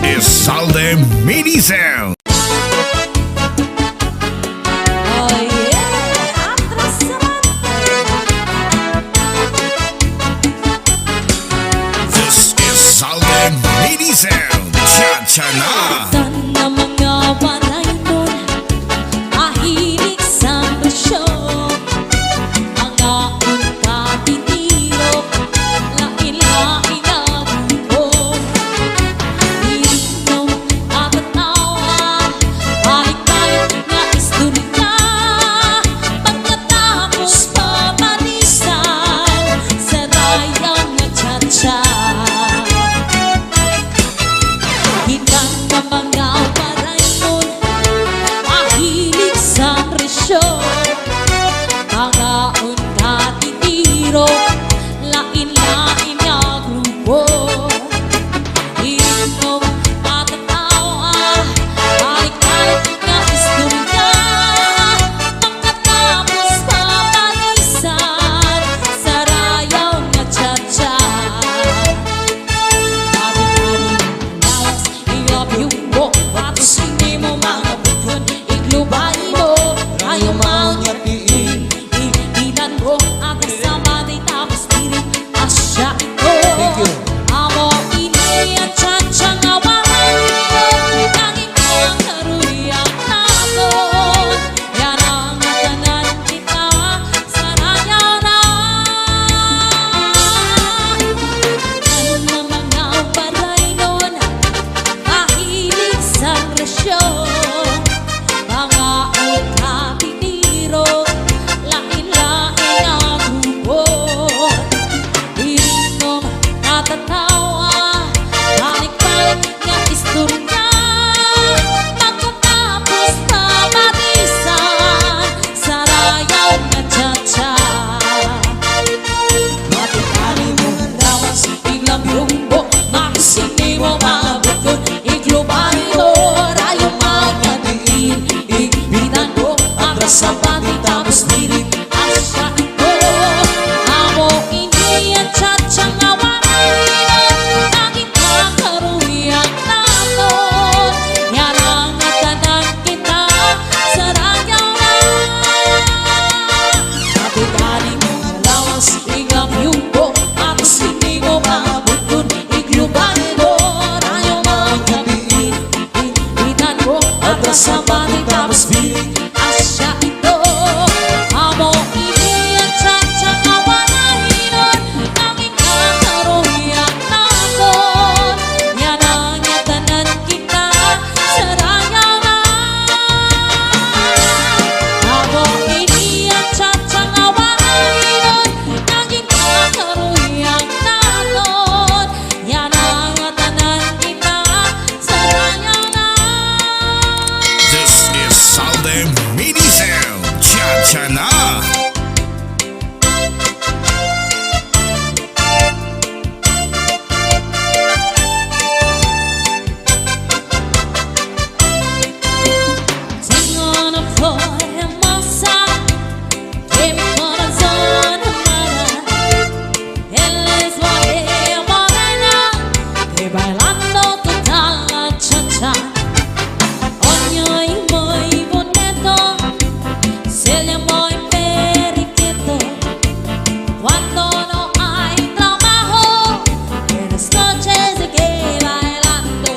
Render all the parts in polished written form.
is Salde Mini Sound. This is Salde Mini Sound. Cha-cha na. Ng mga panay nun, mahilig sa presyon. Mga unta-tiniro, lain-lain ang buo. Ininom at tawa, balik-balik nga istorya. Pagkatapos pamalisan, sarayang cha-cha. Kitang na mga paray nun, mahilig sa presyon. Mga unta-tiniro, lain-lain nga grupo. Ininom at tawa, balik-balik nga istorya. Pagkatapos pamalisan, sarayaw nga cha-cha. Hari-hari lawas, ilap yung buhok, patos hindi mo mga bukod. Iglubay mo, ayaw mga ilan mo. Ang kasama di tapos piling asya ito. Amo ini at cha-cha nga waray mo. Tanging ang karuyang naton. Yan ang natanan kita, sarayaw na. Ang mga paray nun, mahilig sa presyon. Mga unta-tiniro, lain-lain ang grupo. Ininom at tawa, balik-balik nga istorya. Pagkatapos pamalisan, sarayaw nga cha-cha. Matikali mo ang lawas, biglang lumbo, makisini mo mga bukod. Iglubay mo, rayong mga diin, igbitan mo, atras sa pati tapos pilit asya ito. Amo ini at cha-cha nga waray, tanging ang karuyang naton. Yan ang natanan kita, sarayaw na. Matikali mo ang lawas, biglang lumbo, makisini mo mga bukod. Iglubay mo, rayong mga diin, igbitan mo, atras sa pati tapos pilit asya ito. Amo ini at cha-cha nga waray nun, tanging ang karuyang naton. Yan ang natanan kita, sarayaw na. Amo ini at cha-cha nga waray nun, tanging ang karuyang naton. Yan ang natanan kita, sarayaw na. This is Salde Mini Sound. Cha-cha na. Sing on a flor hermosa, que mi corazón amara. Él es María Morena, que bailando total la cha-cha. Oño y muy bonito, se le muy periquito. Cuando no hay trabajo, en las noches se queda bailando.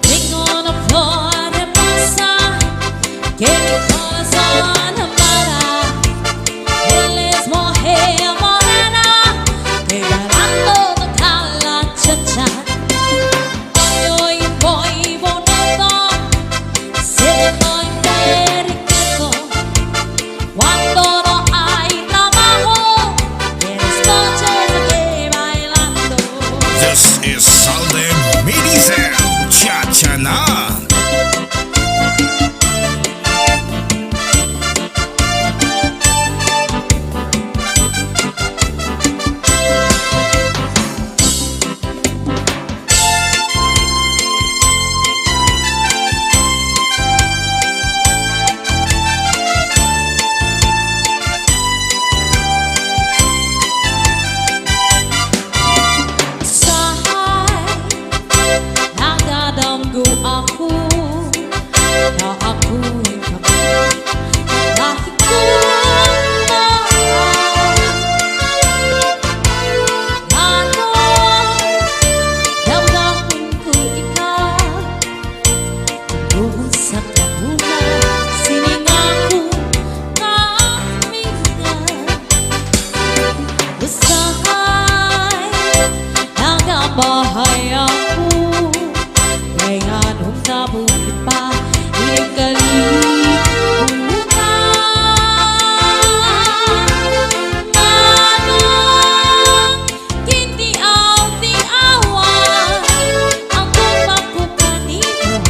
Tengo una flor hermosa, que mi corazón amará. Él es mujer morena, que bailando toca la cha-cha. Hoy muy bonito, se le muy periquito. Cuando no hay trabajo, en las noches se queda bailando. This is Salde Mini Sound. Cha-cha na. aku na ako'y kapag kahit kung ano damdamin ko ikaw doon sa kabulan siningako kami nga usahay nagabahay ako kay anong nabuhi pa ikalimutan manong kintiaw-tiawan ang pagpapukanino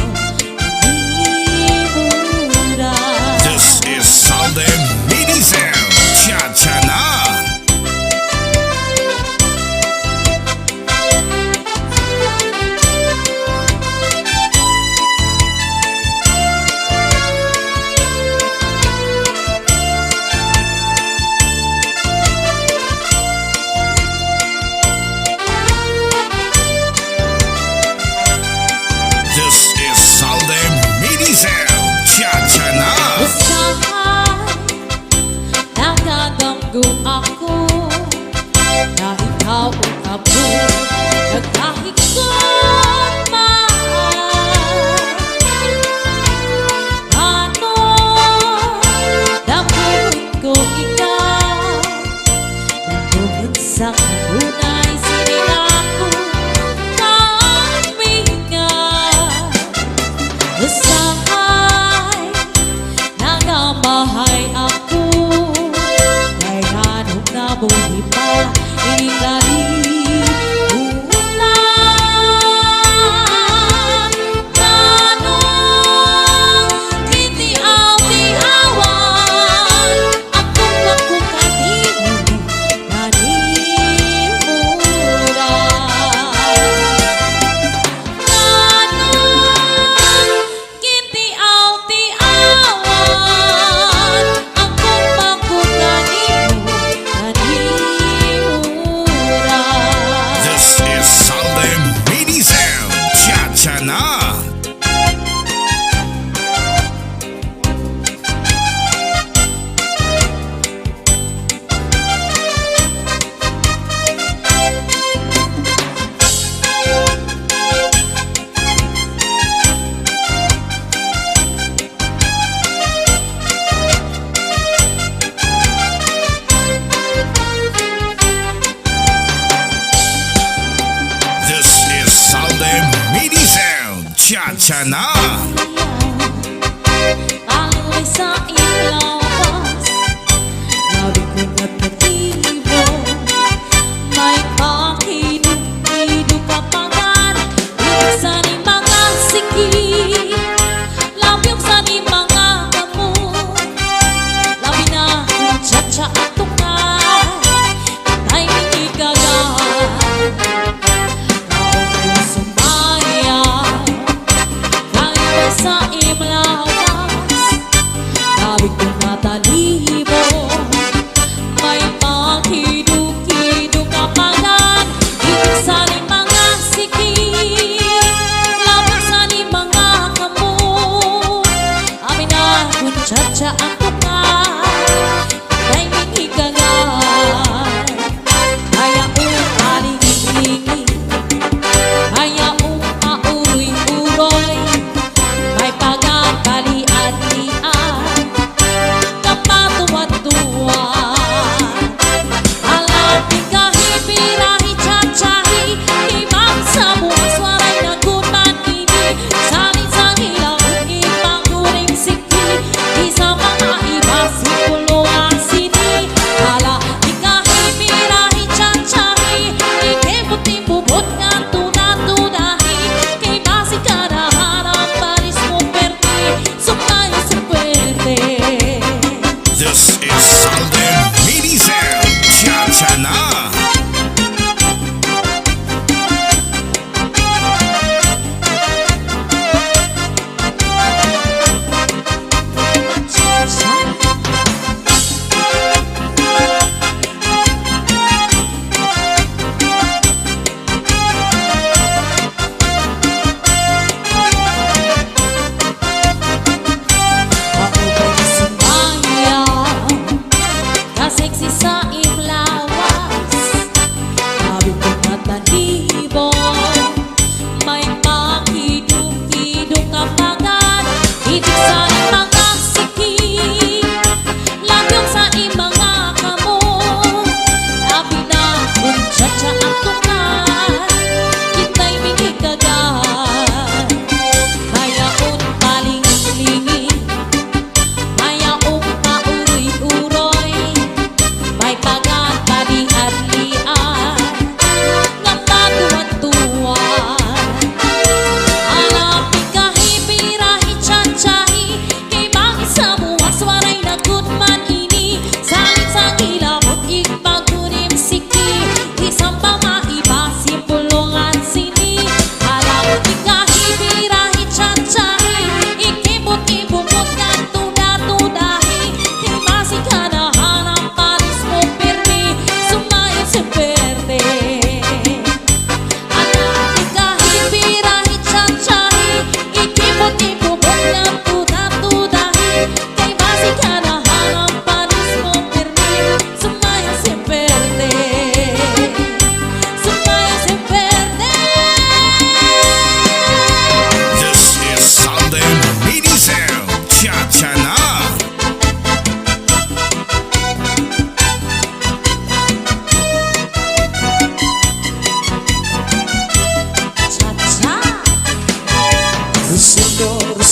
limuran. This is Salden Minizel Cha-Cha Na. This is Salden Minizel Cha-Cha Na. Usahay nagdadamgo ako na ikaw ang abo nagkahigod man ano dapat ko ikaw nandun sa kanunay sinilako kami nga usahay nagamahay ako kay anong nabuhi pa ikalimutan manong kintiaw-tiawan ang pagpapukanino nalimuran manong kintiaw-tiawan ang pagpapukanino nalimuran. This is Salden Minizel Cha-Cha Na. This is Salden Minizel Cha-Cha Na. Alay sa ilawas labi ko nagkatibo may pakinukido kapangan ibig sa ni mga siki labyong sa ni mga gamot labi na kung tsa-tsa at tukay ay minigagan kaong sumaya kahit sa imlawas labi ko natalibo may pakidukido kapangan ibig sa ni mga siki labang sa ni mga kamot amin na kung tsa-tsa ang tukay ay minigagan kaya aling-iling kaya auroy-uroy may pagkakalian-lian kapatuwa-tuwan alapin kahit birahi tsa-tsahi ibang sa buwas waray na kumanini salin sa hilang ipang during siki di sa mga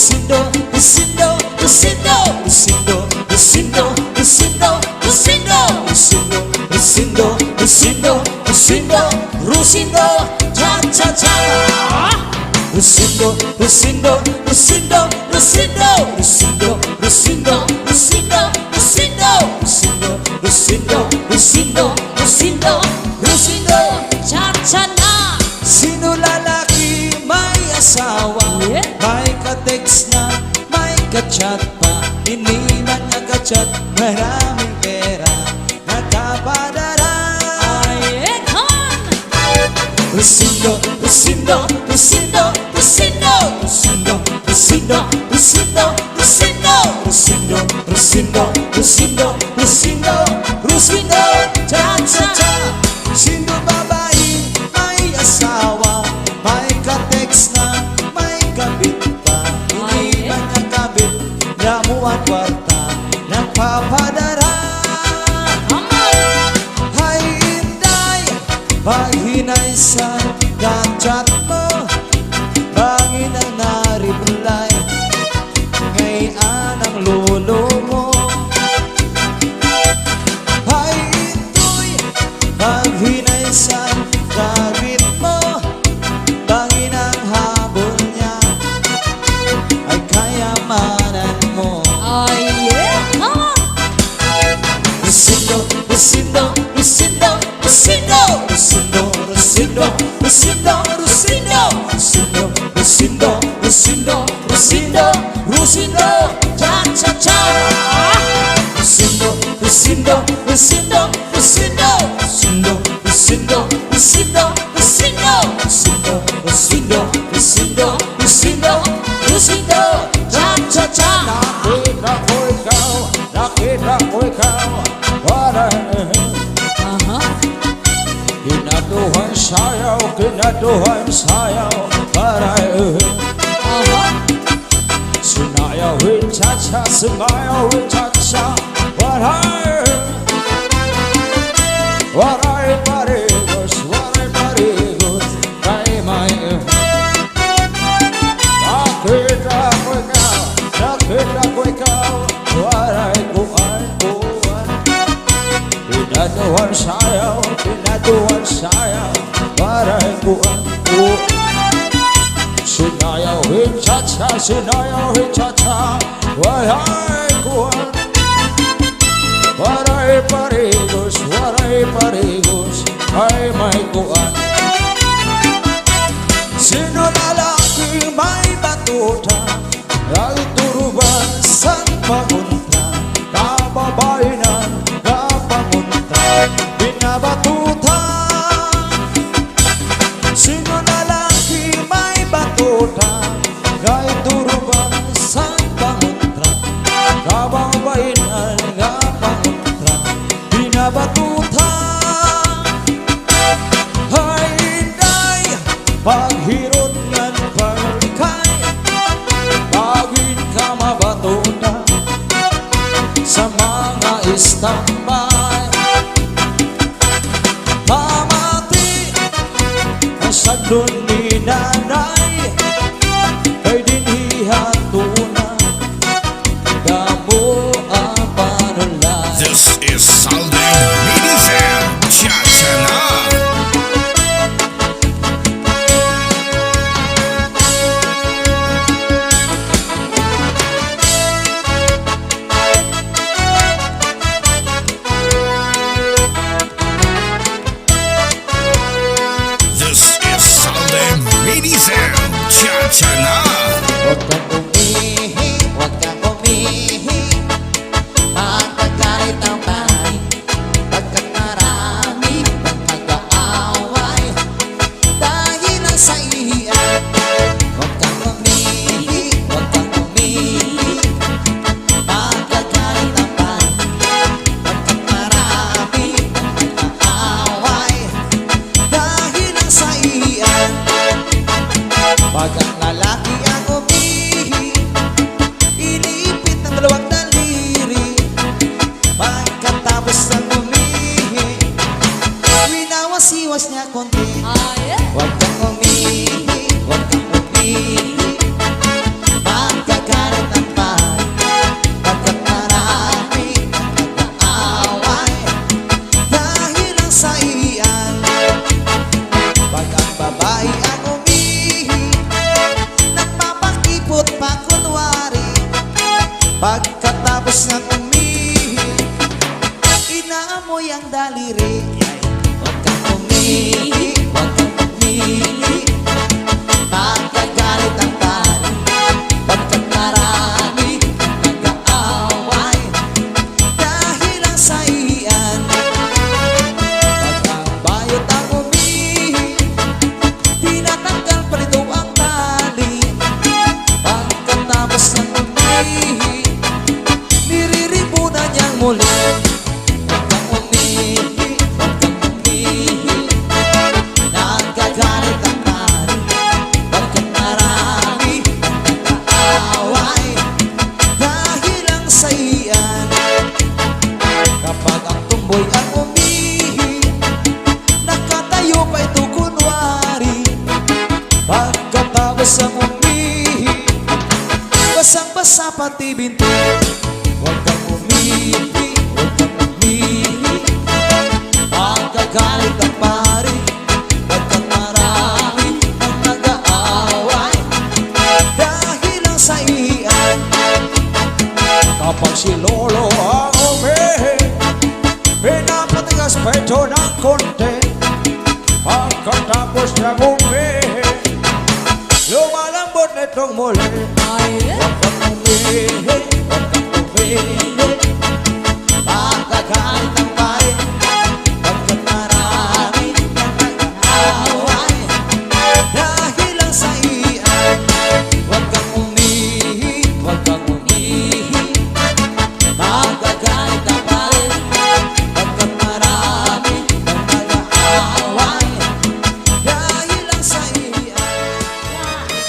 Lucindo, Lucindo, Lucindo, Lucindo, Lucindo, Lucindo, Lucindo, Lucindo, Lucindo, Lucindo, Lucindo, Lucindo, cha cha cha. Lucindo, Lucindo, Lucindo, Lucindo, Lucindo, Lucindo, Lucindo, Lucindo, Lucindo, Lucindo, Lucindo, Lucindo, Lucindo, Cha cha na. sino lalaki may asawa, may ka-text na, may ka-chat pa, hindi man nagka-chat, maraming pera, nagkapadara. Ay, come on. Lucindo, Lucindo, Lucindo, Lucindo, Lucindo, Lucindo, Lucindo, Lucindo, Lucindo, Lucindo, Lucindo, Lucindo, Lucindo, cha cha cha. Sino babae may asawa, may ka-text na, may kabit pa, hindi man nakabit, namuan kwarta, nagpapadara. Come on. Hay inday, paghinay sa kachat mo, bangin ang naribulay, ngayon ang lolo mo. Hay indoy, paghinay sa kabit mo, bangin ang habol niya, ay kayamanan mo. Ay, come on. Lucindo, Lucindo, Lucindo, Lucindo, Lucindo, Lucindo, Lucindo, Lucindo, Lucindo, Lucindo, Lucindo, Lucindo, cha cha cha. Lucindo, Lucindo, Lucindo, Lucindo, Lucindo, Lucindo, Lucindo, Lucindo, Lucindo, Lucindo, Lucindo, Lucindo, cha cha cha. Nakita ko ikaw, kinaduhan sayaw, kinaduhan sayaw, paray. Sinayawin cha-cha, sinayawin cha-cha, paray. Waray parigos, kay may. Nakita ko ikaw, waray kuan. Kinaduhan sayaw, paray kuan. Sinayawin cha-cha, sinayawin cha-cha, waray kuan. Waray parigos, ay may kuan. Sino lalaki may batuta, ay turuban san pamunta, kababayanan, kapamunta, binabatuta. Sino lalaki may batuta, ay turuban san pamunta, kababayanan, kapamunta, binabatuta. Hay inday, paghirot ngan pagkay, bagin ka mabatuta sa mga istambay. Mamati ang sadlon ni nanay, kay dinhihatuna, damo ang panulay. This is Salden Minizem Chachana. This is Salden Minizem Chachana. Huwag kang umihi, huwag kang umihi, magkagalit ang bahay, pagkat marami ang mag-aaway, dahil ang sa iyan. Huwag kang umihi, huwag kang umihi, magkagalit ang bahay, pagkat marami ang mag-aaway, dahil ang sa iyan. Pag ang lalaki ang umihi, iniipit ng dalawang daliri, pagkatapos ng umihi, winawasiwas niya konti. Ay, Huwag kang umihi, huwag kang umihi, magkagalit Pagkatapos ng umihi, inaamoy ang daliri. Huwag kang umihi, huwag kang umihi, magagalit ang tali. Pagkat marami nag-aaway dahil ang sahihan. Pagkang bayot ang umihi, tinatanggal pa rito ang tali. Pagkatapos ng umihi, niriribunan niyang muli. Huwag kang umihi, huwag kang umihi, nagagalit ang tali. Pagkat marami nag-aaway dahil ang sahihan. Kapag ang tumboy ang umihi, nakatayo pa ito kunwari. Pagkatapos ang umihi, basang-basa pati binti. Huwag kang umihi, huwag kang umihi, magagalit ang pari. Pagkat marami ang nag-aaway dahil ang sahihan. Kapag si Lolo ang umihi, pinapatigas pa ito ng konti. Pagkatapos ng umihi, lumalambot nitong muli. Huwag kang umihi, huwag kang umihi, magagalit ang pari. Pagkat marami ang nag-aaway dahil ang sahihan. Huwag kang umihi, huwag kang umihi, magagalit ang pari. Pagkat marami ang nag-aaway dahil ang sahihan.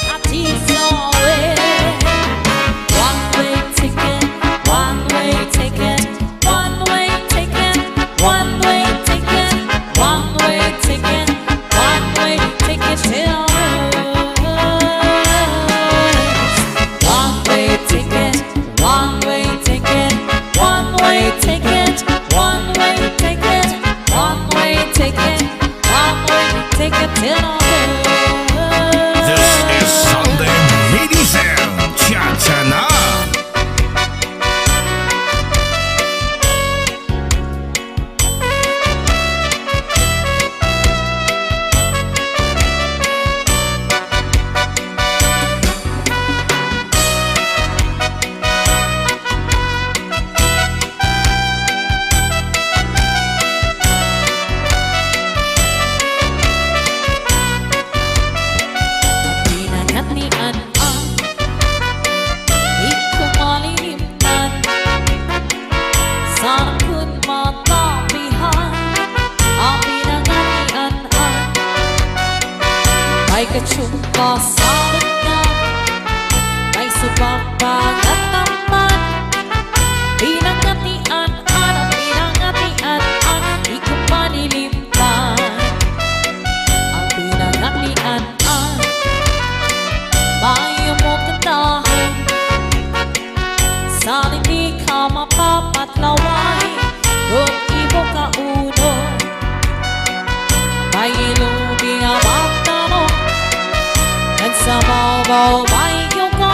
I tease your way. One-way ticket, one-way ticket, one-way ticket, one-way ticket, one-way ticket, one-way ticket till one-way ticket, one-way ticket, one-way ticket, one-way ticket, one-way ticket, one-way ticket till This is Sunday Ladies and Cha-cha-na. Pinagat ni An-An, di ko malilimtan. Sana ko'y matabihan ang pinagat ni An-An. May katsumpa sa lugar, may subabagat naman. Pinagat ni An-An, ang pinagat ni An-An, di ko malilimtan. Ang pinagat ni An-An, bayo mo kantahin, sa hindi ka mapapatlaway kung ibo ka uno. May ilubing ang magtanong, at sa babaw may yuko.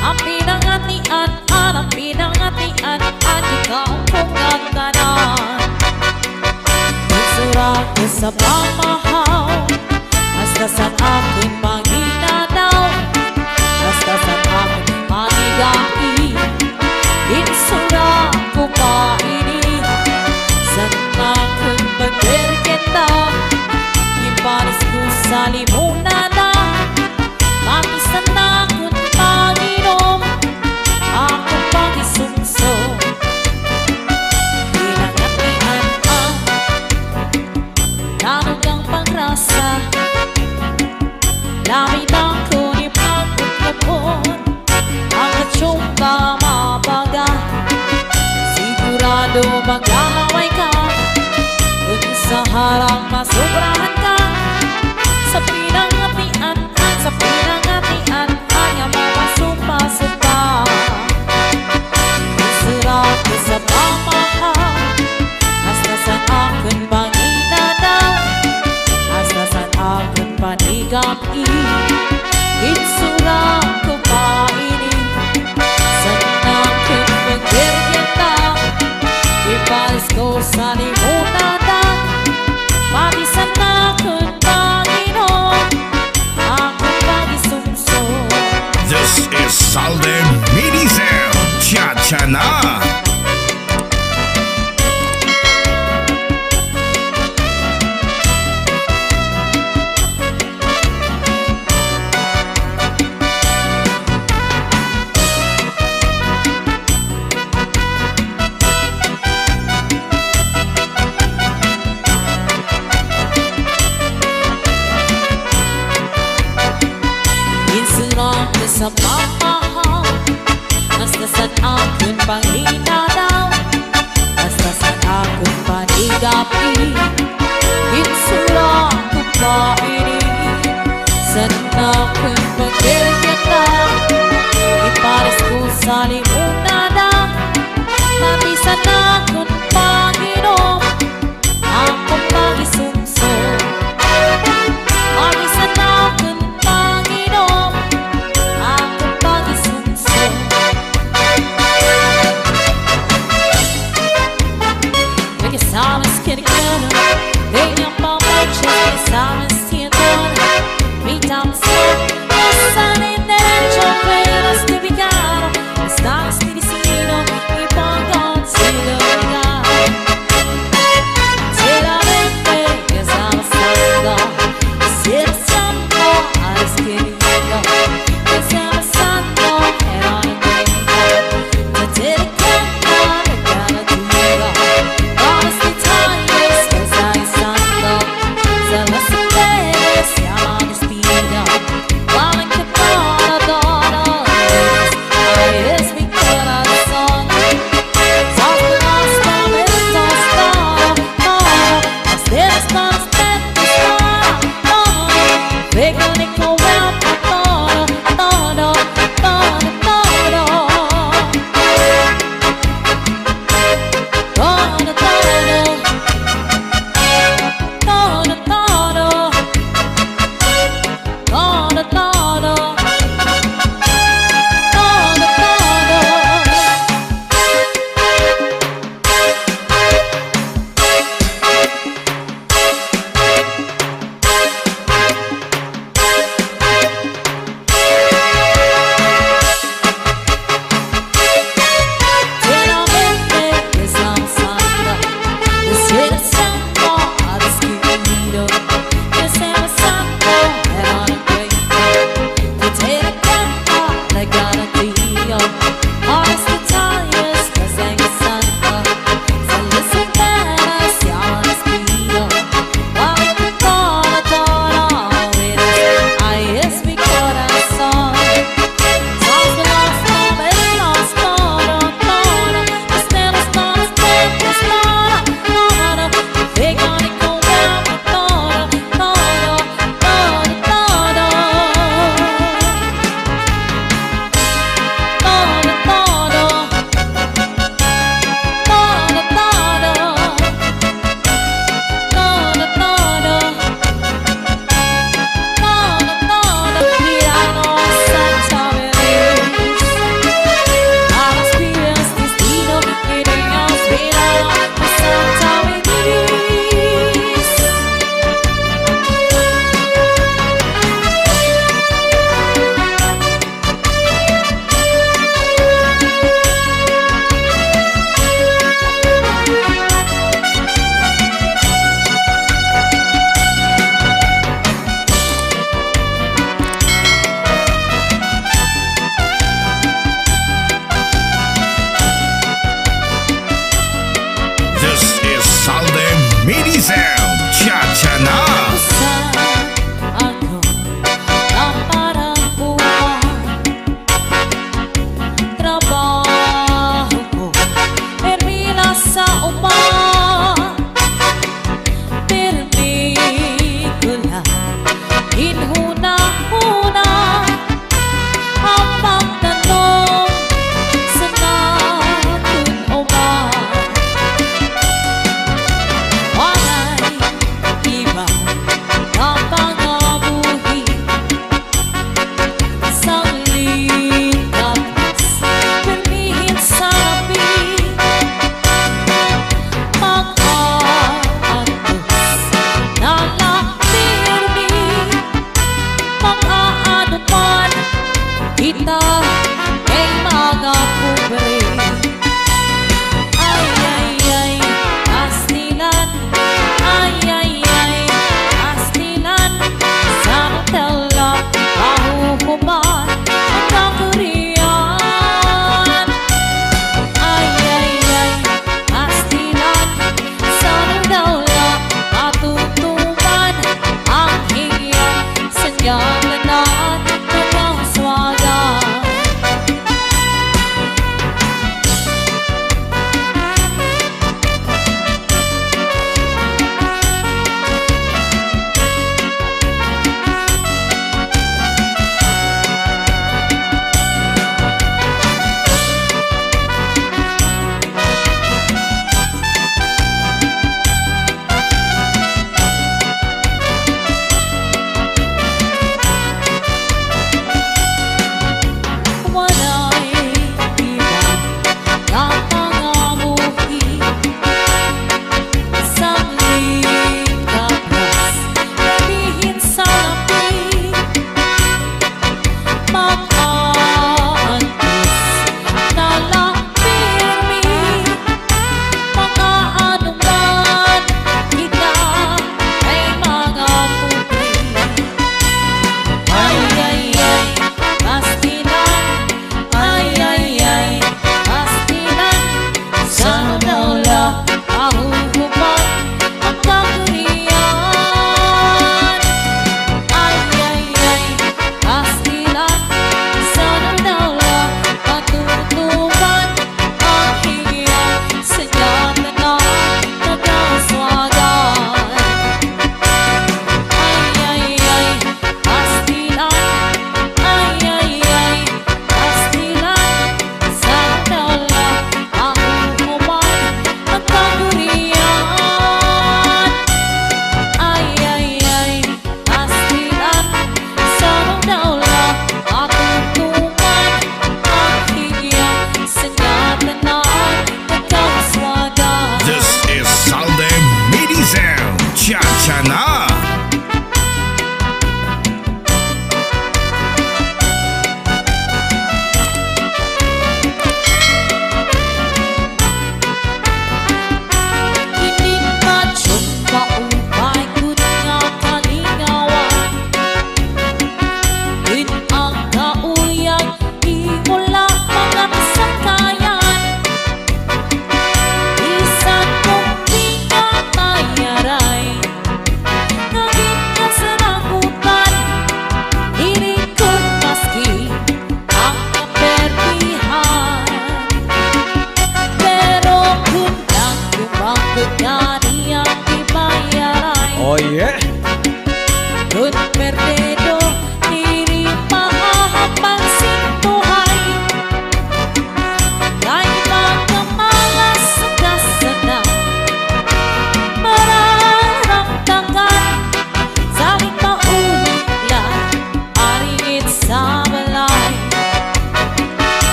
Ang pinangat ni An-An, ang pinangat ni An-An, ikaw kong gaganan. Isura ko sa pamahal, hasta sa aking panginadaw, hasta sa aking manigahi. Insura ko pa ini, sana kong pagberketa. Iparis ko sa limonada, mag-isa na kong Panginoon, ako pag-isungso. Pinangat ni An-An, nanugang pangrasa, Salden Minizel Cha-cha na. Sa pamahal, basta saan ako'y panginadaw, basta saan ako'y panigapi, insura ko pa ini, saan ako'y pagkirkita, ipares ko sa limunada, pati saan ako'y Panginoon, akong pagisumsum, pati saan ako'y Panginoon, sabes que te quiero, venga pa' noche, sabes siéndolo, gritamos no sale derecho, pero estoy picado, estás dirigido y por consigo llegar. Se la mente que está pasando, si el tiempo has querido, que está pasando, pero no entiendo, no te di cuenta de cada día.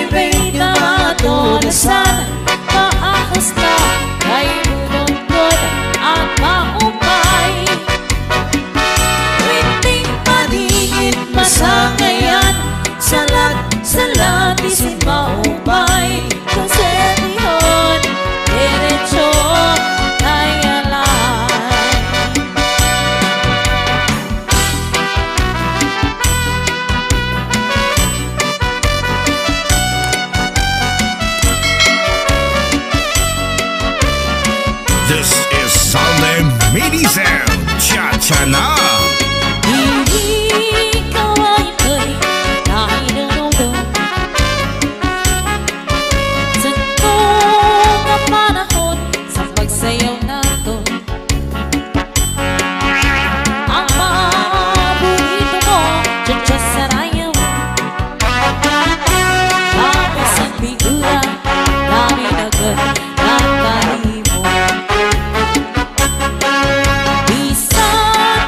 Baby na matulasan, maahos na kay bulundod at maupay. Winting paligid masangayan, salat isin maupay. Kasi diyon, diretso nayalay. This is Salem Midi Sound. Cha-cha na. Ikaw ay ako'y nahinunong sa mga panahon sa pagsayaw nato. Ang paborito mo, cha-cha sarayaw. Tapos ang figura namin agad nakahimo. Bisan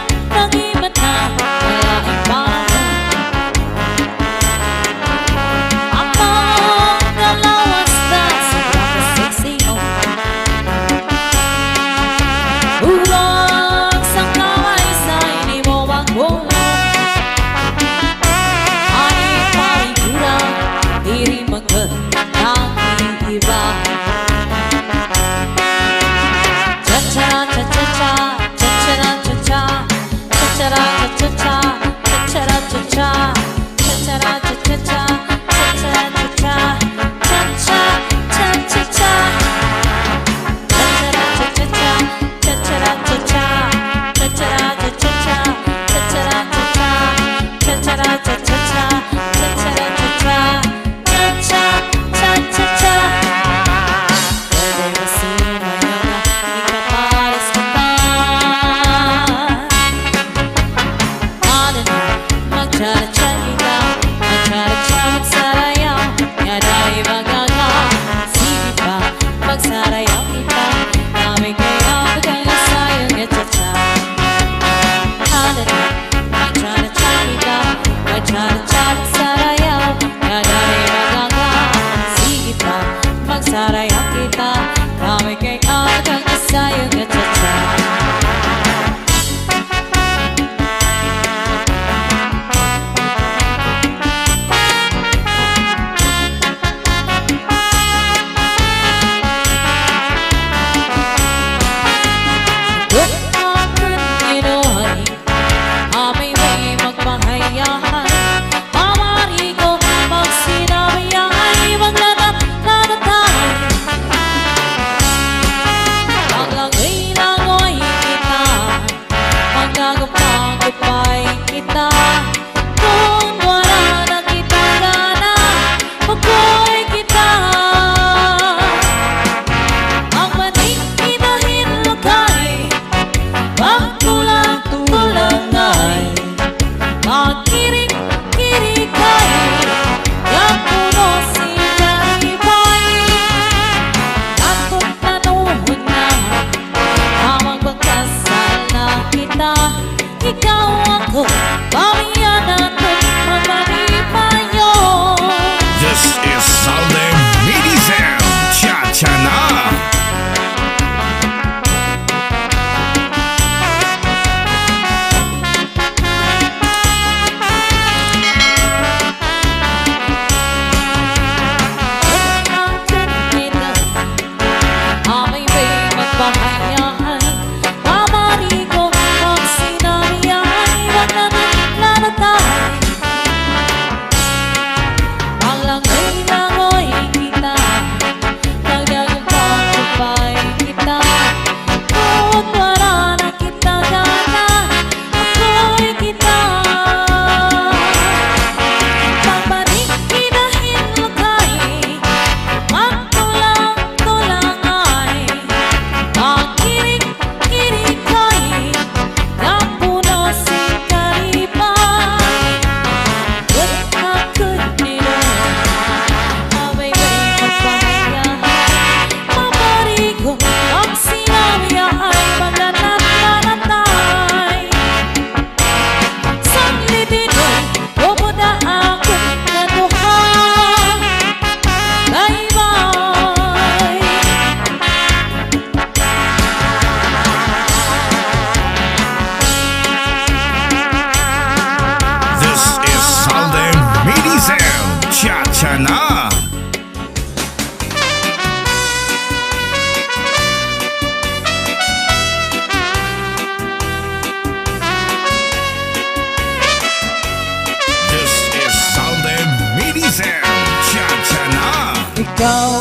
Ikaw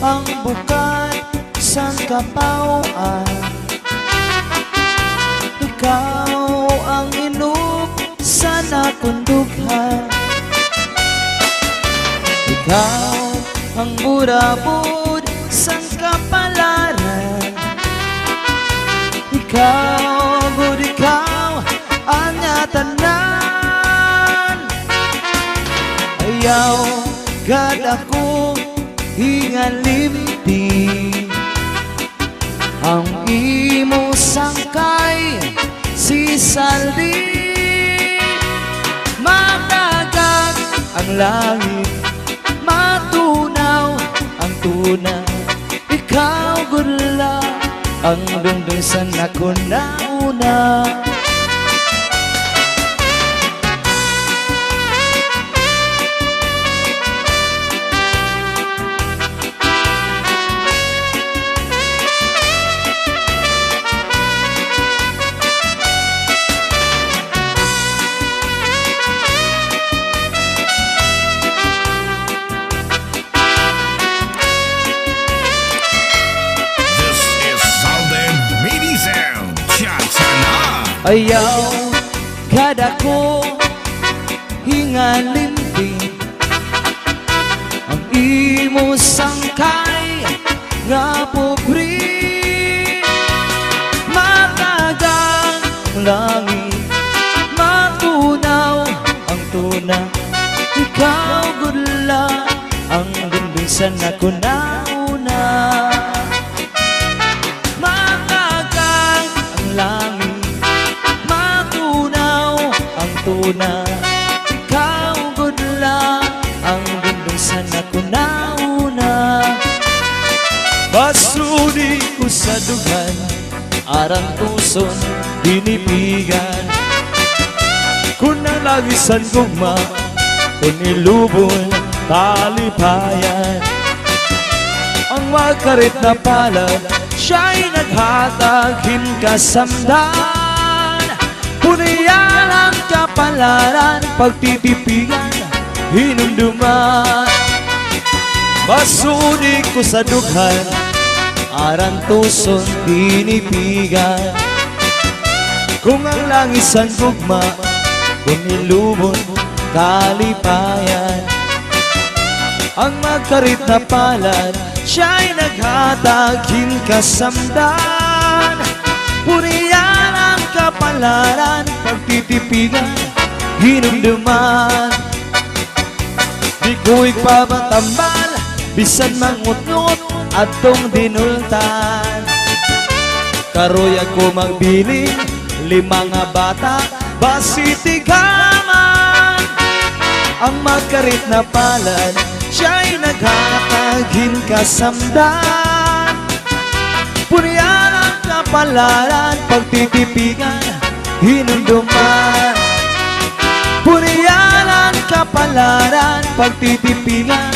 ang bukat sa kapauan, ikaw ang inup sa nakundughan, ikaw ang burabod sa kapalaran, ikaw, good ikaw ang tanan. Ayaw gad ako hingalimti, ang imo sangkay si Saldi. Matagag ang langit, matunaw ang tuna, ikaw gula ang dundun sa nakunauna. Ayaw kada ko hingalimti, ang imo sangkay nga pobre. Matagang langit, matunaw ang tuna, ikaw gudla ang dundun sa nakunauna. Matagang ang langit, tuna, ikaw gudla ang dundong sa nakunauna. Basudi ko sa dugan, arang tuson binibigan, kung nalagisan gugma, kung ilubon talipayan. Ang magkarit na palad, siya'y naghatag hinkasamdan. Puniyan ang kapalaran, pagtitipigan, hinumduman. Masuni ko sa dughan, aran tuson tinipigan, kung ang langisan gugma, kung ilubon kalipayan. Ang magkarit na palad, siya'y naghatag hinkasamdan. Puniyan ang kapalaran, pagtitipigan, hinumduman. Di ko ipapatambal, bisan mangut-ngut atong dinultan. Karoy ako magbiling, 5 nga bata, basitigaman. Ang magkarit na palad, siya'y naghatag hinkasamdan. Puniyan ang kapalaran, pagtitipigan, hinumduman. Puniyan ang kapalaran, pagtitipigan,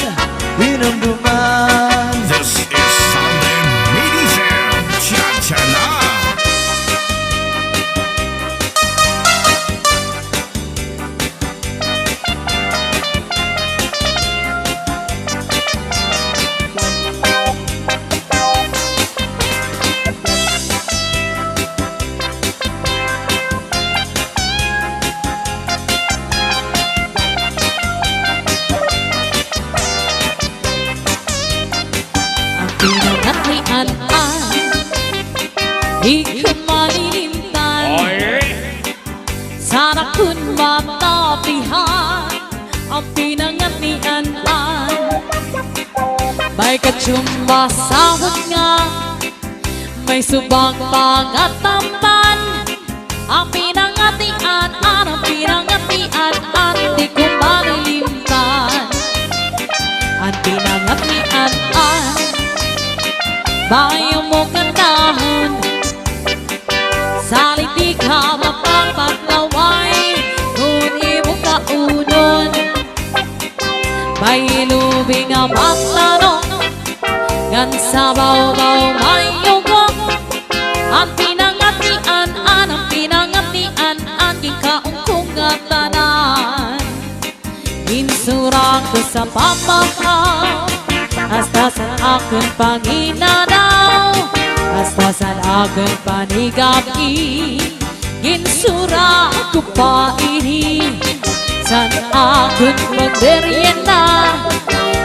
hinumduman. This is Sunday Medicine Cha-cha-na. Di ko malilimtan, sana kun matapihan ang pinangatian-an. May katsumba sahod nga, may subang pangatampan. Ang pinangatian-an, ang pinangatian-an, di ko malilimtan. Ang pinangatian-an, bayo mo kandahan, saling di ka mapapaglaway, kung imo kaunon. May lubing ang matanong, ngan sa baw-baw may yugong. Ang pinangatian-an, ang pinangatian-an, ikaong kong tanan. Insurang ko sa papahaw, aking panginanaw, hastasan aking panigabi, ginsura ko pa ini, san aking magmerienda,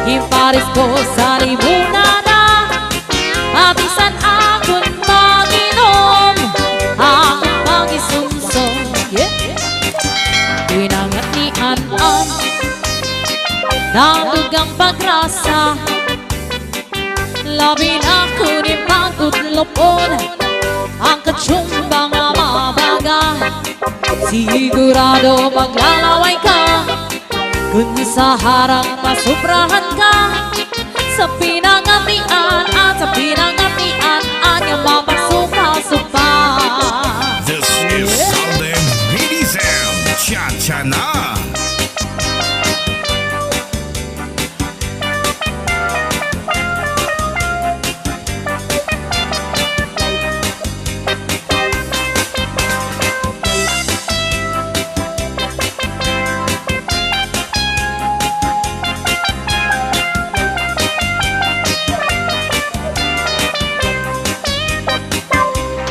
imparis ko sa limunan na, abisan aking maginom, aking magisumsong, pinangat ni An-An, nadugang pagrasa, labi na kunin pagkutlopon, ang katsumbang mabaga, sigurado maglalaway ka, kung sa harang masubrahan ka, sa pinangatian at sa pinangatian, anyang mapasupa-supa. This is Southern Bidism, Cha-Cha Na.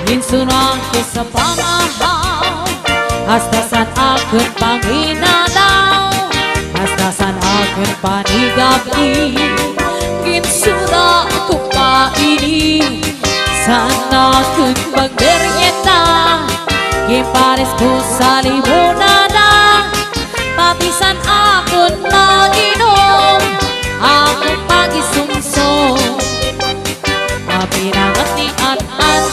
Ginsunang ko sa pamahaw, hastasan aking panginanaw, hastasan aking panigabi, ginsura ko pa ini, sana aking magmerienda, gimparis ko sa limunan na, pabisan aking maginom, aking pagisumsong, mapinangat ni An-An,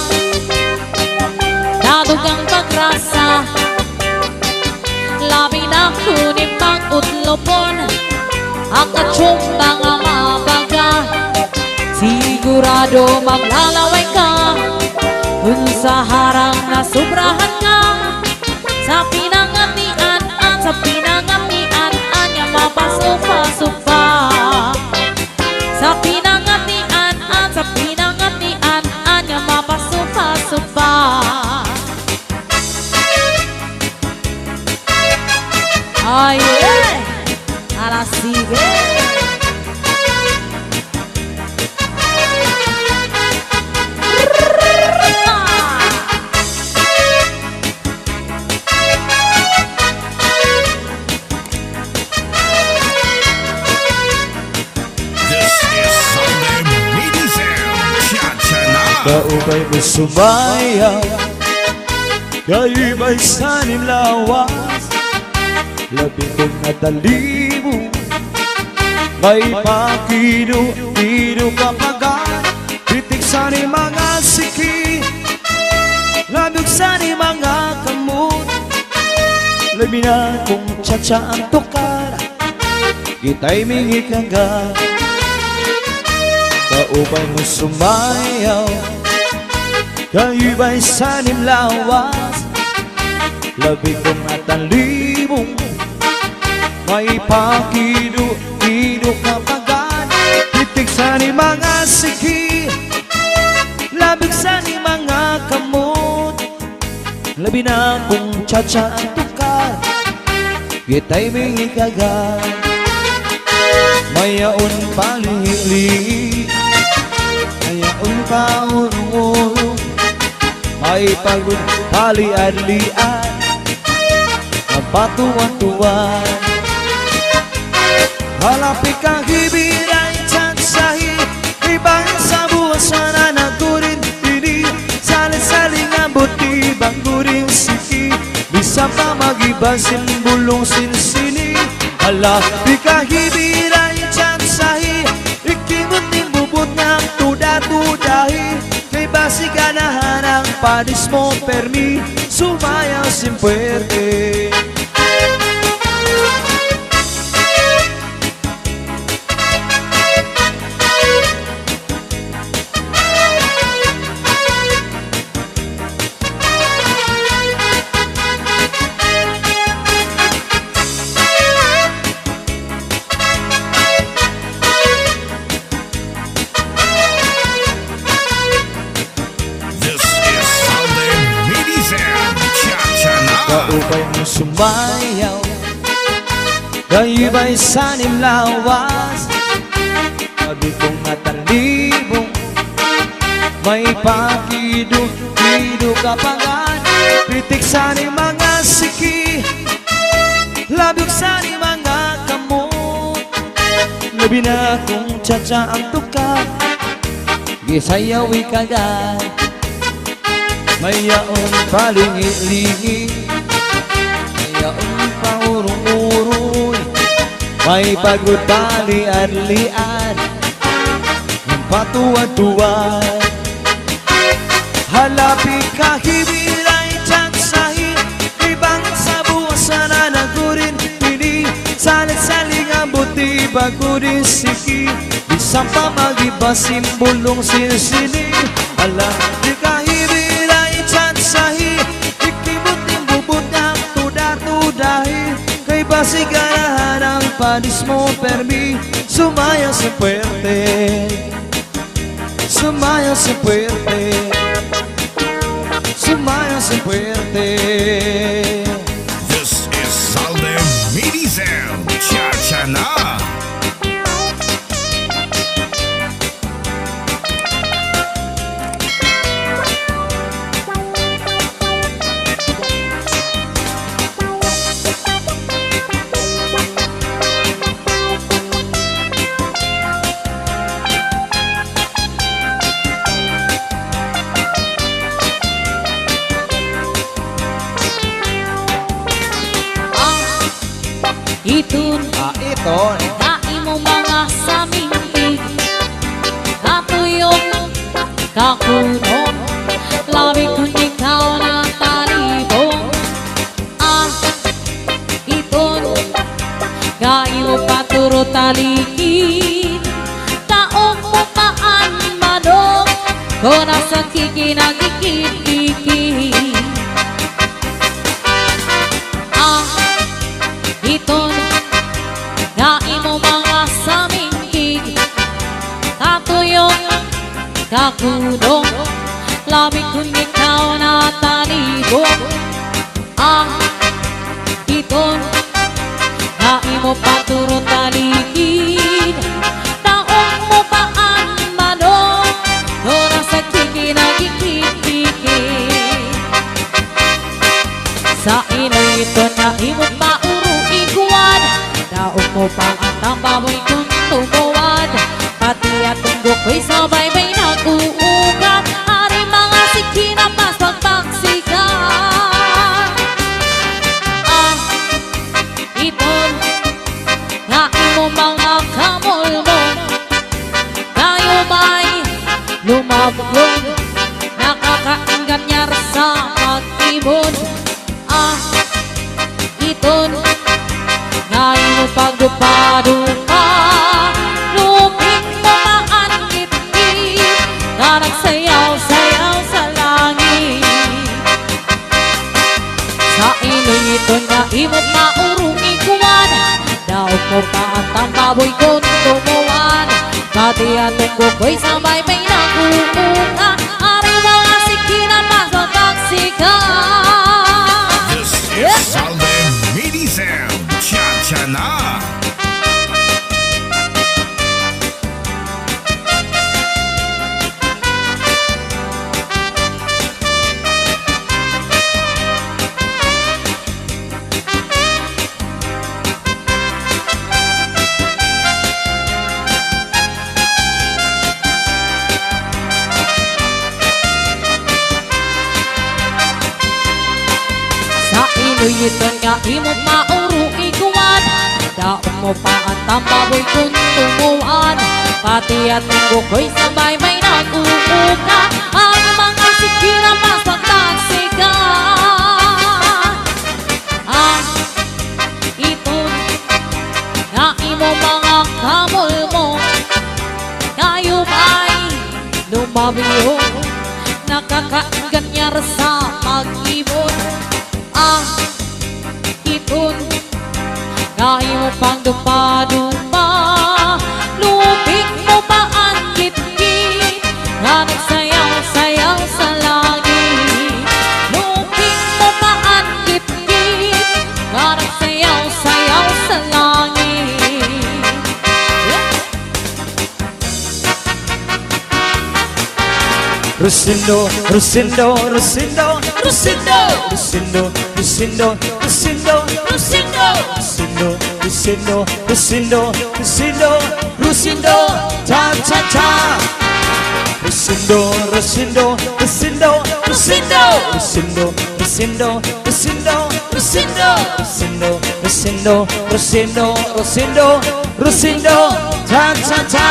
nadugang pagrasa, labi na kunin pag-utlopon, ang katsumbang mabaga, sigurado maglalaway ka, kung sa harang nasubrahan ka, sa pinangatian at sa pinangatian, anya mapasupa-supa, sa pinangatian at sa pinangatian, anya mapasupa-supa. Ay, ahora sigue. This is Southern Bidism, Cha-Cha Na. Kaubay mo sumayaw, kayo'y may sanim lawas, labing kong natalibo, may pakino-ino kapagan, titik sa ni mga siki, labig sa ni mga kamot, labi na kong tsa-tsa ang tukar, kita'y mingikaga. Kaubay mo sumayaw, kayo'y may sanim lawas, labing kong natalibong, may pakino-ino kapagan, titik sa ni mga siki, labig sa ni mga kamot, labi na kong tsa-tsa ang tukar, kita'y mingikaga. Mayaon palihili, mayaon paurong-urong, may pagod palian-lian, napatuwan-tuwan. Halapit kang hibiray tsansahi, ibang sa buwas sana nagurin ini, saling-saling abuti bangguring siki, bisa pa magibasin bulong sinsini. Halapit kang hibiray tsansahi, ikimut-imbubot ng tuda-tudahi, may basi ganahan ang padis mo permi, sumayaw simpuerte. Kaubay mo sumayaw, kayo ba'y sanim lawas, sabi kong natali pakido kapangan. Pitik sa ni mga siki, labig sa ni mga kamot. Labi na kung tsatsa ang tukak, gisayawi kagad. Mayaon palingi-lingi, mayaon paurong-urong, may pagod palian-lian, patuwad-tuwad. Halapi kahibilay tiyang sahil, ibang sa buwasan na nagurin pili, salit-saling ang buti bagudin siki, isang pamagiba simbulong silsili. Halapi kahibilay tiyang sahil, ikimot yung bubot ng tuda-tudahi, kay basigarahan ang panis mo permi, sumayaw si puwerte, sumayaw si puwerte, sumayaw si puwerte. This is Salve Medizel, Cha-Cha Na. Itun Iton, na imo mga samingig, katuyong kakunon, labi kung ikaw na talibong. Itun na imo paturo talikid, taong mo paan manok, kung nasa kikinagikit-ikit. Iton na imo mga samingkig, katuyong kakudong, labi kung ikaw na talibong. Iton na imo paturo talikid, taong mo paan manong, kung nasa kikinagikit-ikit. Sa inoy ito na imo paurong daog mo pa at ang baboy kong tumuwad, pati at tunggok ko'y sabay-bay nag-uugat, hari mga sikina pas pagpaksikan. Iton na imo mga kamol mo, tayo ba'y lumabog, nakakaingat niya sa mag-ibon. Iton ngayon mo pagdupa-dupa, luping mo maanggit-git, na nagsayaw-sayaw sa langit. Sa iloy ito na imo maurungi kuwan, daog mo pa at ang baboy kong tumuwan, pati at tunggo ko'y sabay-bay nag-uuka, ari mga sikina pas magpaksikan. This is Salve Medizel, Cha-Cha Na. Iton nga imo maurong ikuwan, daog mo pa at ang baboy kong tumuwan, pati at tunggo ko'y sabay-bay nag-uuka, ang mga sikina pas pagtaksikan. Iton nga imo mga kamol mo, kayo ba'y lumabiyong, nakakainganyar sa mag-ibon. Iton na imo pang dupa-dupa, lupig mo pa ang git-git, na nagsayaw-sayaw sa langit. Lupig mo pa ang git-git, na nagsayaw-sayaw sa langit. Rosindo, Rosindo, Rosindo, Rosindo, Rosindo, Rosindo, Rosindo, Rosindo, Rosindo, Rosindo, Rosindo, Rosindo, Rosindo, cha cha cha. Rosindo, Rosindo, Rosindo, Rosindo, Rosindo, Rosindo, Rosindo, Rosindo, Rosindo, Rosindo, Rosindo, Rosindo, Rosindo, cha cha cha.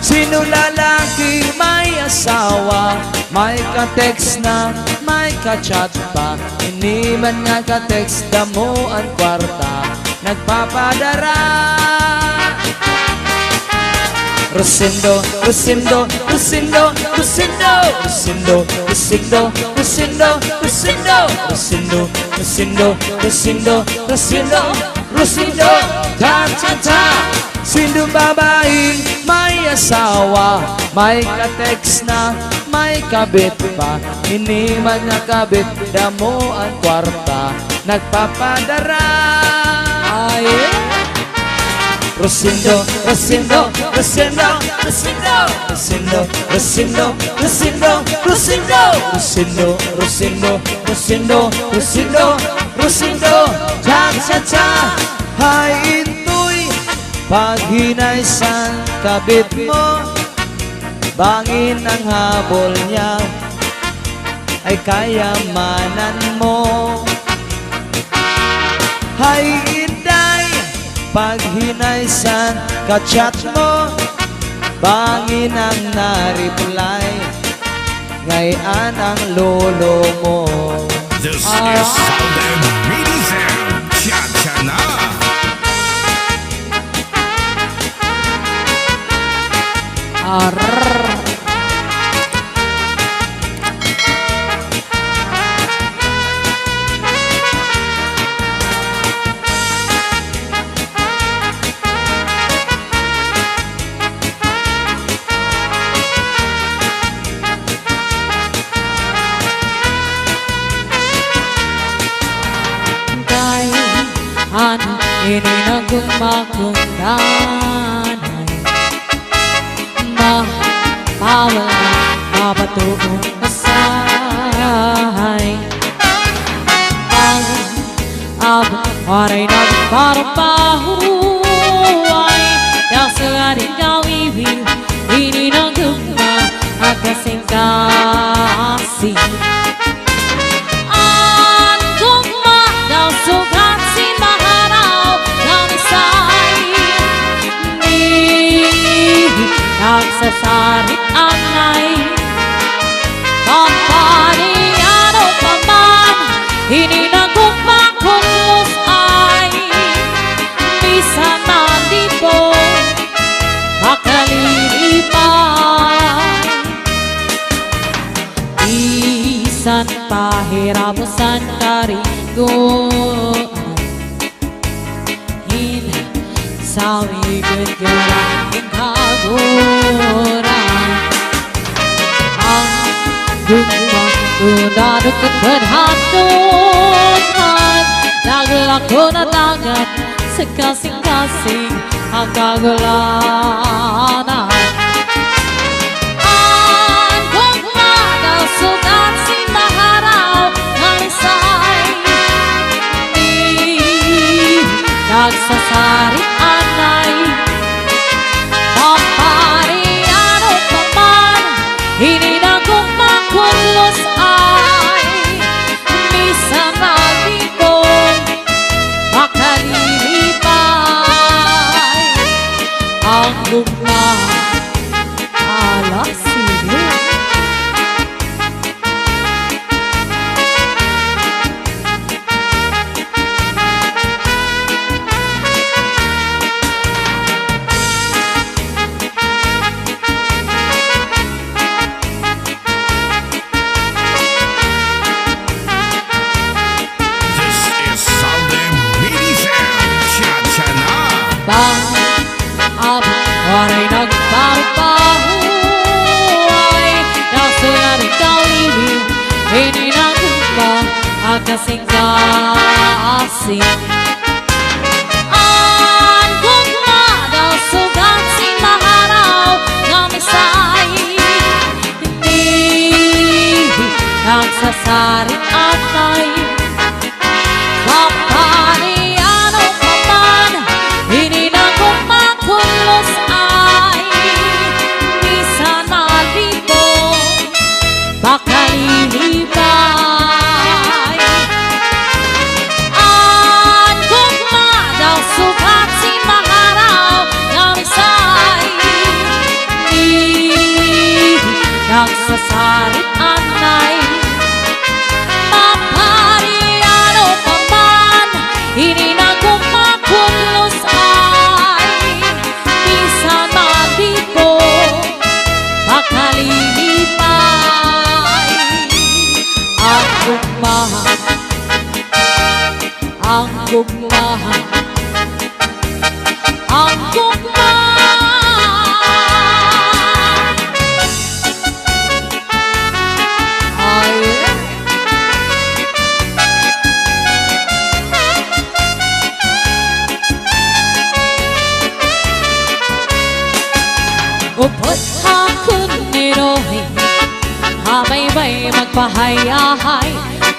Sino lalaki may asawa, may ka-text na, may ka-chat pa, hindi man nga ka-text mo ang kwarta, nagpapadara. Rosindo, Rosindo, Rosindo, Rosindo, Rosindo, Rosindo, Rosindo, Rosindo, Rosindo, Rosindo, Rosindo, Rosindo, Rosindo, cha cha cha. Sino babaeng may asawa, may ka-text na, may kabit pa, hindi man nakabit, damo ang kwarta, nagpapadara. Ay, Rosindo, Rosindo, Rosindo, Rosindo, Rosindo, Rosindo, Rosindo, Rosindo, Rosindo, Rosindo, Rosindo, Rosindo, Rosindo, cha cha cha. Hay intoy, pag hinaysan kabit mo, bangin ang habol niya, ay kayamanan mo. Hay inday, pag hinaysan ka-chat mo, bangin ang na-reply, ngayon ang lolo mo. This is Southern Ridism, cha-cha na. Arr. Ini nagumagungdanay mapawala mapatuong kasay pag aray nagparpahuay yasarin kawibin ini naguma at kasing kasing nagsasarit anay kampanyano pa man hindi nagumagulus ay bisa na di po makalilipan isan pahirapan karigoan sawigan karating kaguran ang gumagundadot at berhantungan naglako na dagat sa kasing-kasing ang kagulanan ang gumadaw sugat si maharaw ng isay nagsasarit anay pampariano pa man hindi na kumakulos ay misa na dito makalilipay ang gugma alasili waray nagpapahuay nasayaring kawibin hindi nagumba ang kasing-kasing ang gumadaw sugat si maharaw ng isay hindi nagsasarit anay. Mapariano pa man, hindi na kumakulos ay bisan man dito makalilipay. Ang gugmahan, ang gugmahan, ang gugmahan. Upot hakon nirohi, habay-bay magpahayahay.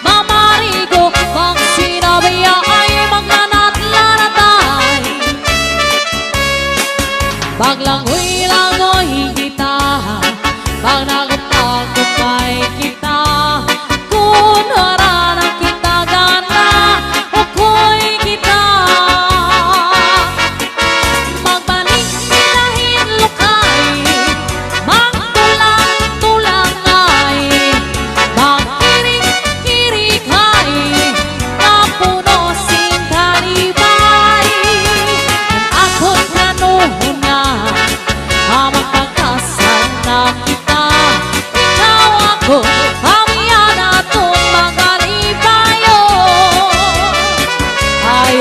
Mamarigo, pag sinabi ay maglanat-lanatay. Paglangoy-langoy kita, pag nagtagupay kita, kung harana kita gana, ukoy kita. Magbalik nilahin lukay, magtulang-tulang ay, magkirik-kirik ay, napuno sing talibay. Ang akot na noon na, magpagkasal na kita, ikaw ako, kamiyan atong magalibayo. Ay,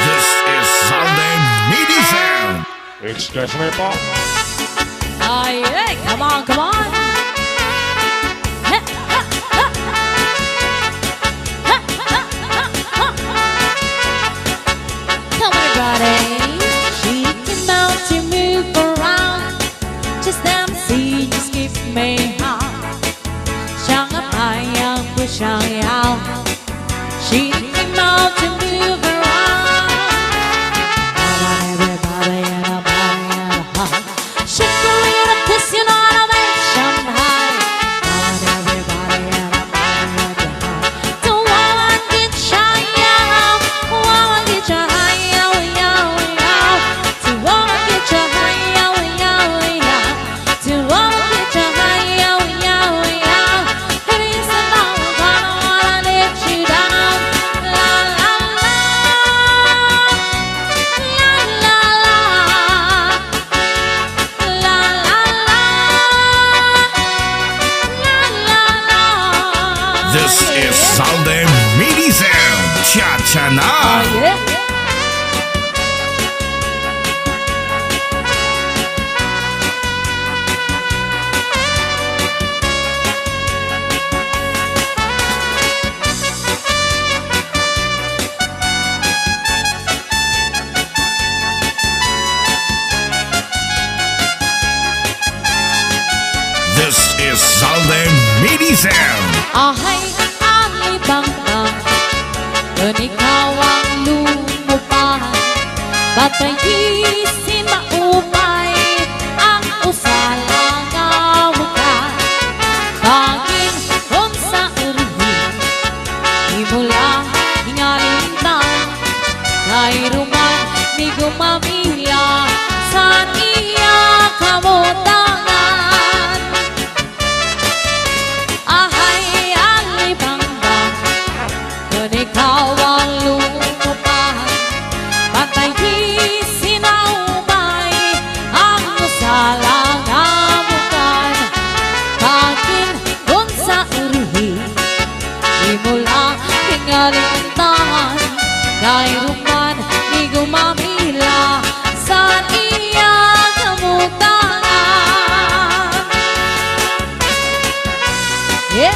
This is Southern Midi Sound. Excuse me po. ay, come on, come on. Ha, ha, ha. Ha, ha, ha, ha. Come on, everybody. She came out to move around, just dancing, just give me high. Siyang apayang pusyang yaw. She came out to move around. Come on, everybody, and a body and a high. Shake your little pussy on a mansion high. Come on, everybody, and a body and a high. Don't wanna get shy, yow. Wanna get you high, yow, yow, yow. Don't wanna get you high, yow, yow, yow. Don't wanna get you high, yow, yow, yow. It isn't all gonna wanna let you down. La la la, la la la, la la la. This is Southern Midi Sound. Cha-cha na. Oh, yeah. This is Southern Midi Sound. Ahay, alibang-bang, doon ikaw ang lumupahan. Batayisin maupay ang usalang awakan. Tanging kung sa urhin, di mula hingalintan. Kairuman ni gumamila sa iya kamutangan. Ahay, alibang-bang, doon ikaw ang lumupahan. Batayisin na umay ang usalang amukan. Tangin kung sa urhi, di mula hingalintan. Kairuman ni gumamila sa iya kamutangan. Yeah.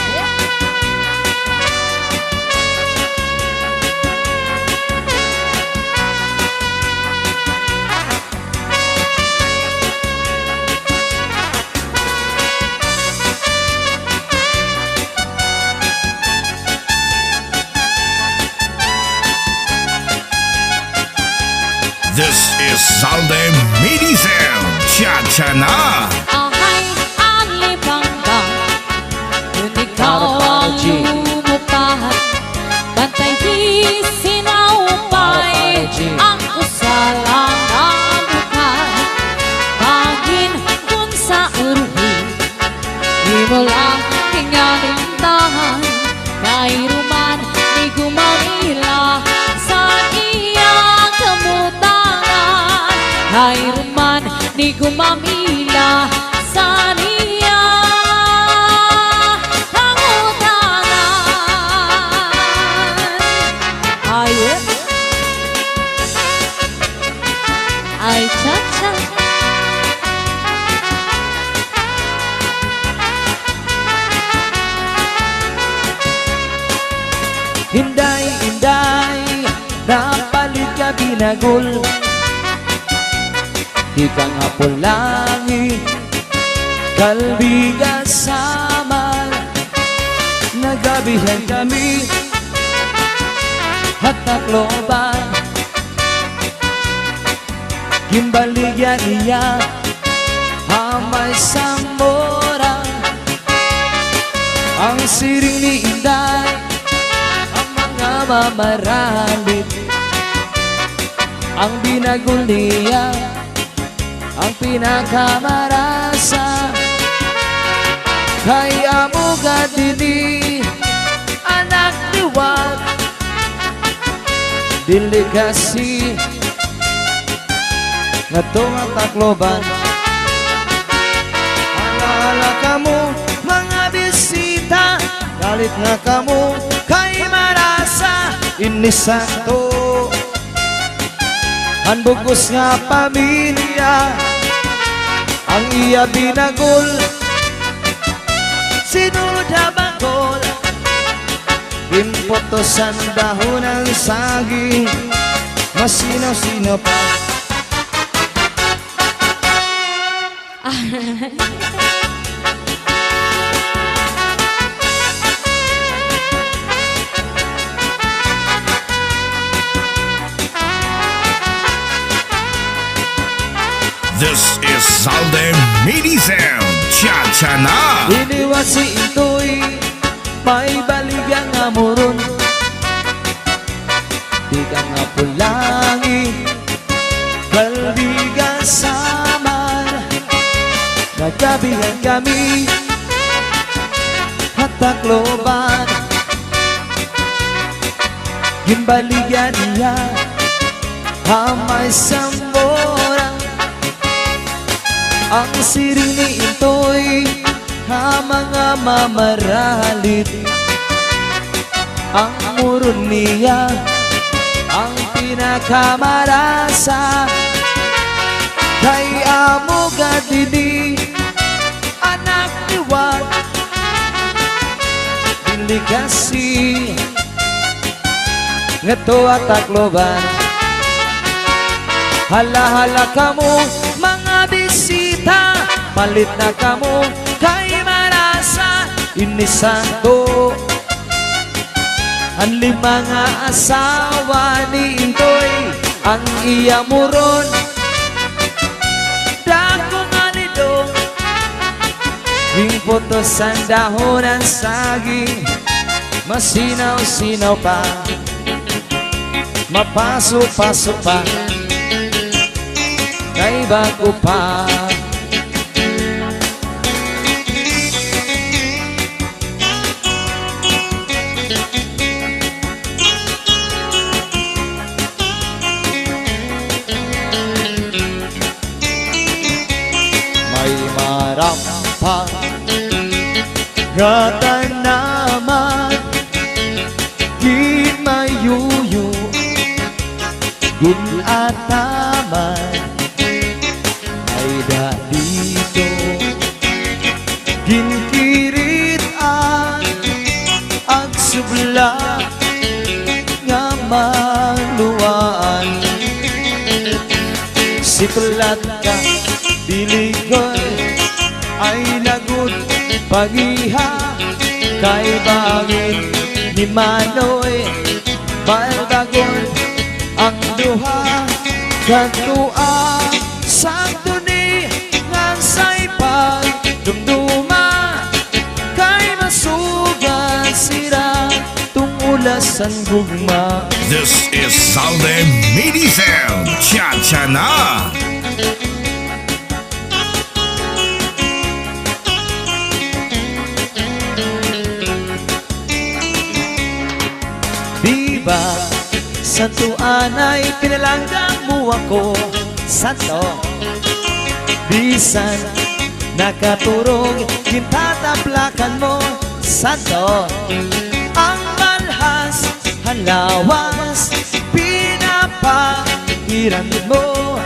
This is Southern Midi Sound. Cha-cha na. Ahay, alibang-bang, uruhin. Di mo lang kingalintahan, kairuman di gumamila sa iyang kamutangan. Kairuman di gumamila sa iyang kamutangan. Ay, cha-cha. Inday, inday, napalit ka binagol. Di ka nga pulangi, kalbigan samar. Nagabihan kami, at takloban. Gimbaligyan niya, amay samora. Ang siring ni inday, ang mga mamaralit. Ang binagol niya, ang pinakamarasa. Kaya mo gadili, anak liwag. Dili kasi nga tunga takloban. Alala ka mo, mga bisita. Galit nga ka mo, kay marasa. Inisakto ang bugos nga pamilya. Ang iya binagol, sinuda bangkol. Impotosan dahon ng saging, masinaw-sinaw pa. This is Salde Midi Sound. Cha-cha na. Iniwan si Intoy, may baligyan nga moron. Di ka nga pulangi, kalbigan samar. Nagkabihan kami, at takloban. Gimbaligyan niya, amay sambora. Ang siring ni Intoy, mga mamaralit. Ang muron niya, ang pinakamarasa. Kay amo gadili, anak liwag. Dili kasi ngato at takloban. Hala-hala ka mo, mga bisita. Palit na ka mo, kay marasa. Inisanto ang lima nga asawa ni Intoy. Ang iya muron, dako nga lidong. Yung potosan dahon ng saging, masinaw-sinaw pa, mapaso-paso pa, kay bago pa. May marampa gata naman, di mayuyo, gin ataman. Ay da dito, ginkirit ang subla nga maluwaan. Sikulat ka, diligoy, ay lagot pagiha. Kay bangin ni Manoy, balbagon ang duha. Kantua sakto ni ngansay pagdumduma. Kay masugat sira tungulasan gugma. This is Salde Midi Sound. Cha-cha na. santuan ay pinalanggang mo ako. Santo, bisan nakaturog, gintataplakan mo. Santo, ang malhas, ang lawas, pinapahiran mo.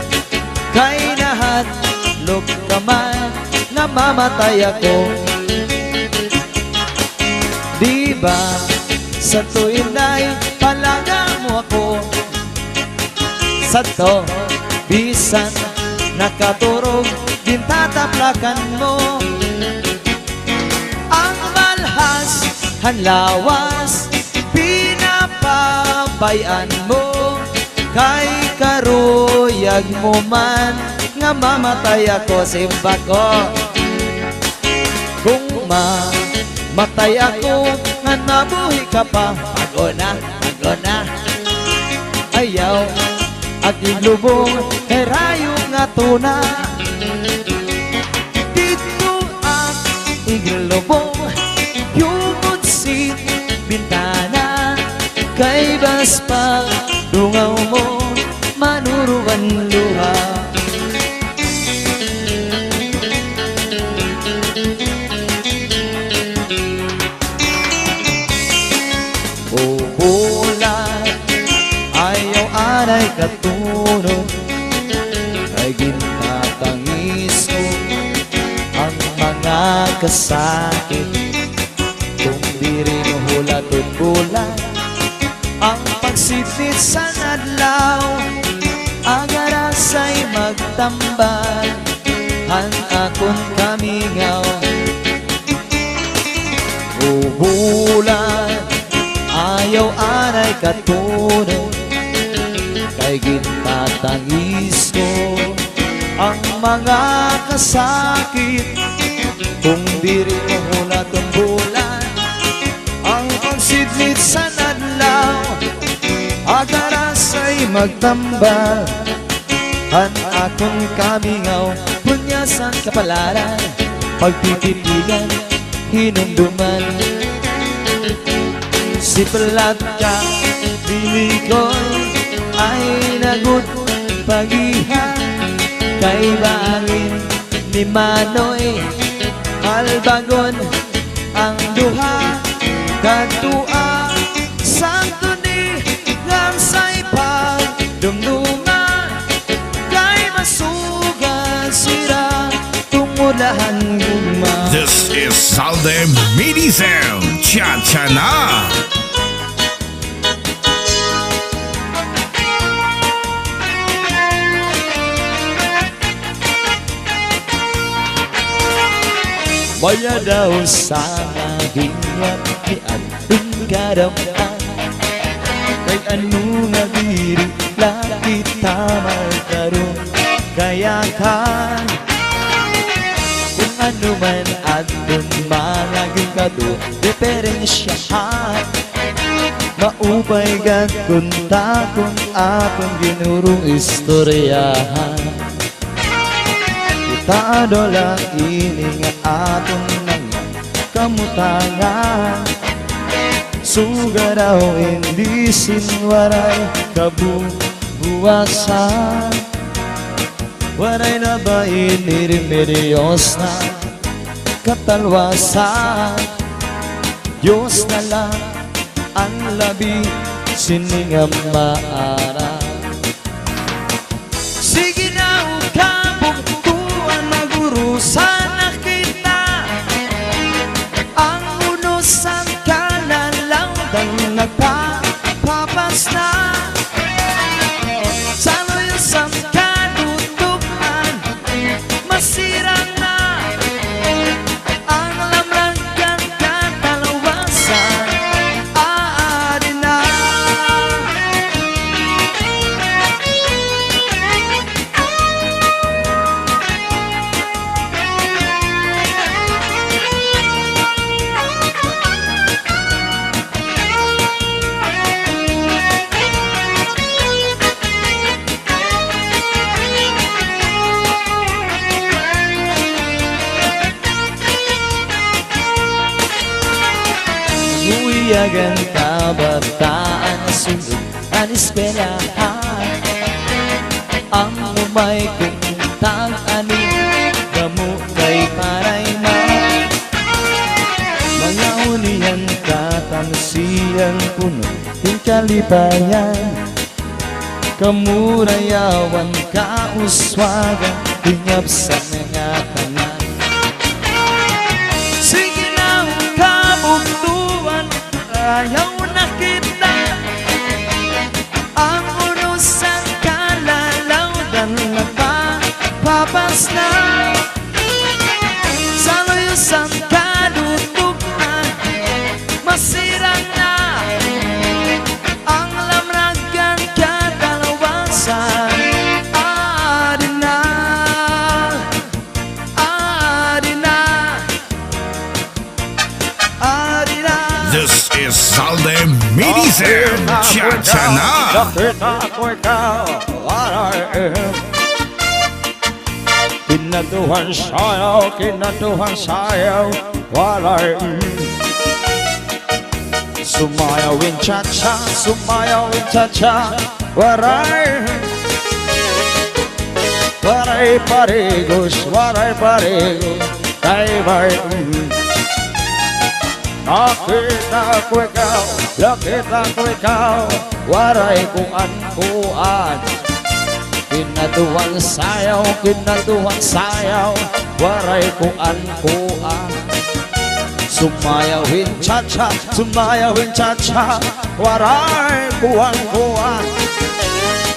Kay nahatlog ka man, namamatay ako. Diba, sa tuwin ay palangga mo ako. Santo, bisan nakaturog, gintataplakan mo. Ang malhas, ang lawas, pinapabayan mo. Kay karuyag mo man, nga mamatay ako. Simba ko, kung mamatay ako, nga nabuhi ka pa. Agona, agona, ayaw at ilubong kay rayo nga tuna. Dito ang iglubong yung mutsit bintana. Kay baspa dungaw mo manuruan luha. Ulan ayaw anay katulog, kay ginatangis ko ang mga kasakit. Kung di rin hulat o bulan ang pagsitit sa nadlaw, ang arasay magtambal, han akong kamingaw. Bulan ayaw anay katulog, kay gintatangis ko ang mga kasakit. Kung di rin mahulat ang bulan, ang pagsidlit sa nadlaw, agaras ay magtambal, han akong kamingaw. Punyasan kapalaran, pagtititigan, hinumduman. Si pelat ka, bili ko ay nagut pagihan. Kay bangin ni Manoy albagon ang duha. Kadua santo ni ngamsay pagdumduman. Kay masuga sira tungulahan guma. This is Salde Minizel Cha-Cha Na. Maya daw sa nagingat ni ating karampan. Kay ano nga diri lakit tamang karoon kayakan. Kung ano man atong mga gingkado diferensyahan, maupay gagkunta kung atong ginurong istoryahan. Tado lang ini nga atong nang kamutangan. Suga daw hindi sinwaray kabubuwasan. Waray na ba iniremedios na katalwasan. Diyos na lang ang labi siningam maara. Sige na ukabog sana kita ang unusan ka na lang dang nagpapapas na. Sana yung sa kanutupan masirang na ang lamang kang katalawasan. Aarin na. Uyagan kabataan, sunod anispeyahan. Ang umay kong tag-ani, damo kay paray na. Mga unihan katansiyan puno yung kalibayan. Kamurayawan kauswagan, tinyap sa mga tanan. Sige na ang kabugtuan, ayaw na kita. Ang urusan kalalaw dan nagpapapas na. Sa luyusan kadutukan, masirang na. Ang lamragan kadalawasan, adina, adina, adina. This is Salde Medizer, Cha-cha na. Nakita ko ikaw, what I am. Kinatuhan sayaw, what I am. Sumayawin cha-cha, sumayawin cha-cha, what I am. Waray parigos, kay may nakita ko ikaw, waray kuan. Kinatuhan sayaw, waray kuan. Sumayawin cha-cha, waray kuan.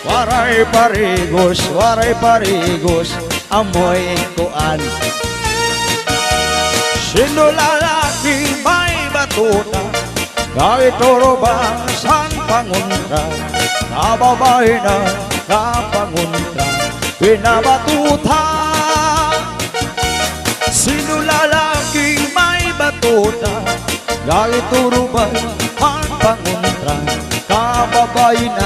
Waray parigos, amoy kuan. Sino lalaki may batuta, kahit toro ba saan pangunta, nababae na napangunta, pinabatuta. Sino lalaki may batuta, kahit toro ba saan pangunta, nababae na